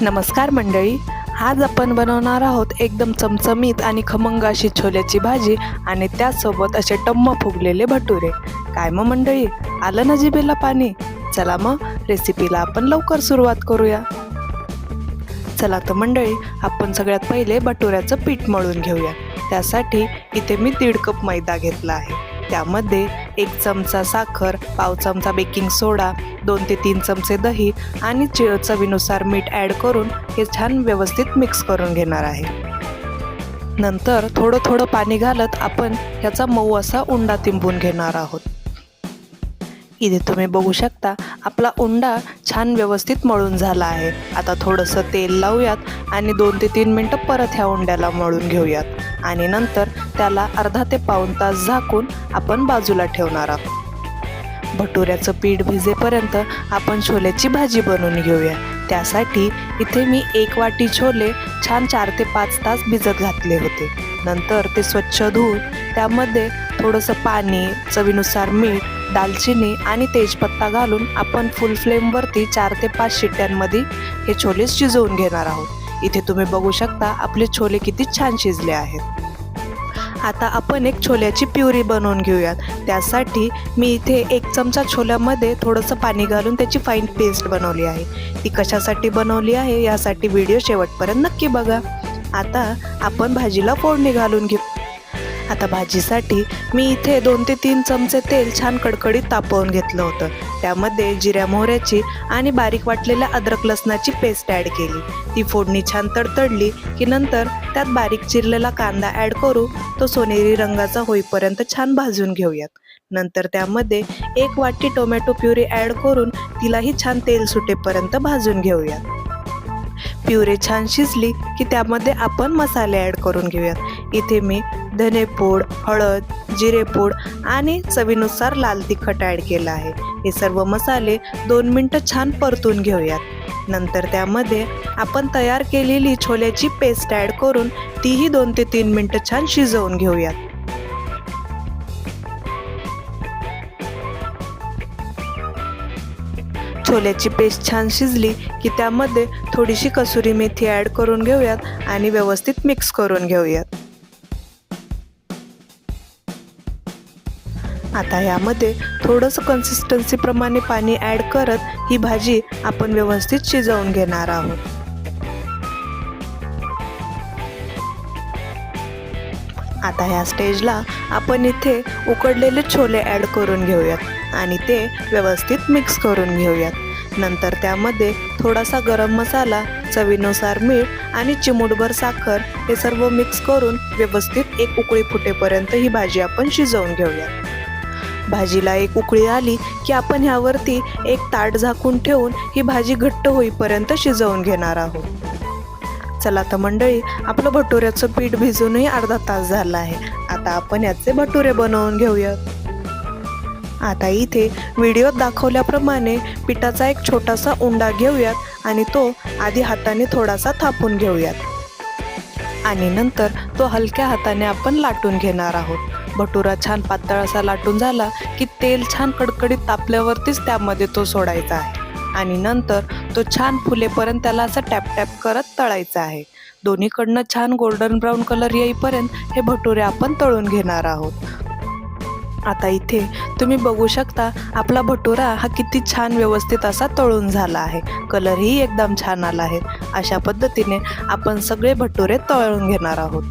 नमस्कार मंडळी, आज आपण बनवणार आहोत एकदम चमचमीत आणि खमंग अशी छोल्याची भाजी आणि त्यासोबत असे टम्म फुगलेले भटुरे। काय मग मंडळी, आलं ना जिभेला पाणी? चला मग रेसिपीला आपण लवकर सुरुवात करूया। चला तर मंडळी, आपण सगळ्यात पहिले भटुऱ्याचं पीठ मळून घेऊया। त्यासाठी इथे मी 1.5 कप मैदा घेतला आहे। त्यामध्ये 1 चमचा साखर, पाव चमचा बेकिंग सोडा, 2 ते 3 चमचे दही आणि चवीनुसार मीठ ॲड करून हे छान व्यवस्थित मिक्स करून घेणार आहे। नंतर थोडं थोडं पाणी घालत आपण ह्याचा मऊ असा उंडा तिंबून घेणार आहोत। इथे तुम्ही बघू शकता आपला उंडा छान व्यवस्थित मळून झाला आहे। आता थोडंसं तेल लावूयात आणि 2 ते 3 मिनिटं परत ह्या उंड्याला मळून घेऊयात आणि नंतर त्याला अर्धा ते पाऊण तास झाकून आपण बाजूला ठेवणार आहोत। भटुऱ्याचं पीठ भिजेपर्यंत आपण छोल्याची भाजी बनवून घेऊया। त्यासाठी इथे मी 1 वाटी छोले छान 4 ते 5 तास भिजत घातले होते। नंतर ते स्वच्छ धुवून त्यामध्ये थोडंसं पाणी, चवीनुसार मीठ, दालचिनी आणि तेजपत्ता घालून आपण फुल फ्लेमवरती 4 ते 5 शिट्ट्यांमध्ये हे छोले शिजवून घेणार आहोत। इथे तुम्ही बघू शकता आपले छोले किती छान शिजले आहेत। आता आपण एक छोल्याची प्युरी बनवून घेऊयात। त्यासाठी मी इथे 1 चमचा छोल्यामध्ये थोडंसं पाणी घालून त्याची फाईन पेस्ट बनवली आहे। ती कशासाठी बनवली आहे यासाठी व्हिडिओ शेवटपर्यंत नक्की बघा। आता आपण भाजीला फोडणी घालून घेऊ। आता भाजीसाठी मी इथे 2 ते 3 चमचे तेल छान कडकडीत तापवून घेतलं होतं। त्यामध्ये जिऱ्या मोहऱ्याची आणि बारीक वाटलेल्या अद्रक लसणाची पेस्ट ॲड केली। ती फोडणी छान तडतडली की नंतर त्यात बारीक चिरलेला कांदा ॲड करू तो सोनेरी रंगाचा होईपर्यंत छान भाजून घेऊयात। नंतर त्यामध्ये 1 वाटी टोमॅटो प्युरी ॲड करून तिलाही छान तेल सुटेपर्यंत भाजून घेऊयात। प्युरे छान शिजली की त्यामध्ये आपण मसाले ॲड करून घेऊयात। इथे मी धनेपूड, हळद, जिरेपूड आणि चवीनुसार लाल तिखट ॲड केलं आहे। हे सर्व मसाले 2 मिनिटं छान परतून घेऊयात। नंतर त्यामध्ये आपण तयार केलेली छोल्याची पेस्ट ॲड करून तीही 2 ते 3 मिनिटं छान शिजवून घेऊयात। छोल्याची पेस्ट छान शिजली की त्यामध्ये थोडीशी कसुरी मेथी ॲड करून घेऊयात आणि व्यवस्थित मिक्स करून घेऊयात। आता यामध्ये थोडंसं कन्सिस्टन्सीप्रमाणे पाणी ॲड करत ही भाजी आपण व्यवस्थित शिजवून घेणार आहोत। आता ह्या स्टेजला आपण इथे उकडलेले छोले ॲड करून घेऊयात आणि ते व्यवस्थित मिक्स करून घेऊयात। नंतर त्यामध्ये थोडासा गरम मसाला, चवीनुसार मीठ आणि चिमूटभर साखर हे सर्व मिक्स करून व्यवस्थित एक उकळी फुटेपर्यंत ही भाजी आपण शिजवून घेऊयात। भाजीला एक उकळी आली की आपण ह्यावरती एक ताट झाकून ठेवून ही भाजी घट्ट होईपर्यंत शिजवून घेणार आहोत। चला तर मंडळी, आपलं भटुऱ्याचं पीठ भिजूनही अर्धा तास झाला आहे। आता आपण याचे भटुरे बनवून घेऊयात। आता इथे व्हिडिओत दाखवल्याप्रमाणे पिठाचा एक छोटासा उंडा घेऊयात आणि तो आधी हाताने थोडासा थापून घेऊयात आणि नंतर तो हलक्या हाताने आपण लाटून घेणार आहोत। भटुरा छान पातळ असा लाटून झाला की तेल छान कडकडीत तापल्यावरतीच त्यामध्ये तो सोडायचा आहे आणि नंतर तो छान फुलेपर्यंत त्याला असं टॅप टॅप करत तळायचा आहे। दोन्हीकडनं छान गोल्डन ब्राऊन कलर येईपर्यंत हे भटुरे आपण तळून घेणार आहोत। आता इथे तुम्ही बघू शकता आपला भटुरा हा किती छान व्यवस्थित असा तळून झाला आहे। कलरही एकदम छान आला आहे। अशा पद्धतीने आपण सगळे भटुरे तळून घेणार आहोत।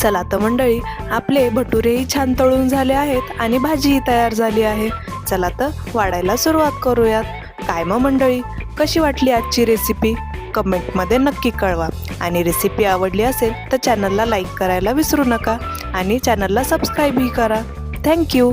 चला तर मंडळी, आपले भटुरेही छान तळून झाले आहेत आणि भाजीही तयार झाली आहे। चला तर वाढायला सुरुवात करूयात। काय मग मंडळी, कशी वाटली आजची रेसिपी? कमेंटमध्ये नक्की कळवा आणि रेसिपी आवडली असेल तर चॅनलला लाईक करायला विसरू नका आणि चॅनलला सबस्क्राईबही करा। थँक्यू।